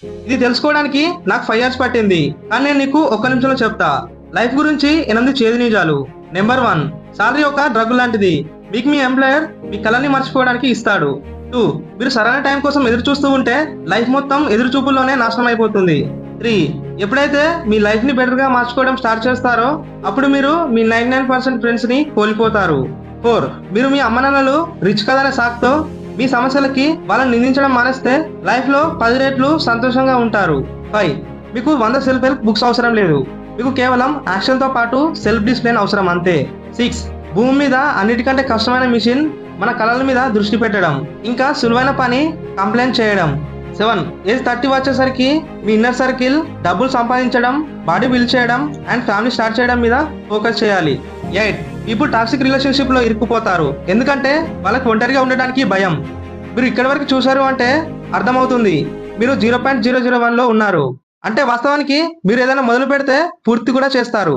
ఇది తెలుసుకోవడానికి నాకు 5 ఇయర్స్ పట్టింది, కానీ నేను నీకు ఒక్క నిమిషంలో చెప్తా. లైఫ్ గురించి 8 చేదు నిజాలు. నెంబర్ 1, సాలరీ ఒక డ్రగ్ లాంటిది. మీకు మీ ఎంప్లాయర్ మీ కళని మర్చిపోవడానికి ఇస్తాడు. 2, మీరు సరైన టైం కోసం ఎదురు చూస్తూ ఉంటే లైఫ్ మొత్తం ఎదురు చూపుల్లోనే నాశనం అయిపోతుంది. 3, ఎప్పుడైతే మీ లైఫ్ ని బెటర్ గా మార్చుకోవడం స్టార్ట్ చేస్తారో అప్పుడు మీరు మీ 99% ఫ్రెండ్స్ ని కోల్పోతారు. 4, మీరు మీ అమ్మనాన్నలు రిచ్ కదనే సాకుతో మీ సమస్యలకి వాళ్ళని నిందించడం మానేస్తే లైఫ్ లో 10 రెట్లు సంతోషంగా ఉంటారు. 5, మీకు 100 సెల్ఫ్ హెల్ప్ బుక్స్ అవసరం లేదు. మీకు కేవలం యాక్షన్ తో పాటు సెల్ఫ్ డిసిప్లిన్ అవసరం అంతే. 6, భూమి మీద అన్నిటికంటే కష్టమైన మిషన్ మన కళల మీద దృష్టి పెట్టడం, ఇంకా సులువైన పని కంప్లైంట్ చేయడం. 7, ఏజ్ 30 వచ్చేసరికి మీ ఇన్నర్ సర్కిల్, డబ్బులు సంపాదించడం, బాడీ బిల్డ్ చేయడం అండ్ ఫ్యామిలీ స్టార్ట్ చేయడం మీద ఫోకస్ చేయాలి. 8, ఇప్పుడు టాక్సిక్ రిలేషన్షిప్ లో ఇరుక్కుపోతారు ఎందుకంటే వాళ్ళకి ఒంటరిగా ఉండడానికి భయం. మీరు ఇక్కడి వరకు చూసారు అంటే అర్థమవుతుంది మీరు 0.001 లో ఉన్నారు. అంటే వాస్తవానికి మీరు ఏదైనా మొదలు పెడితే పూర్తి కూడా చేస్తారు.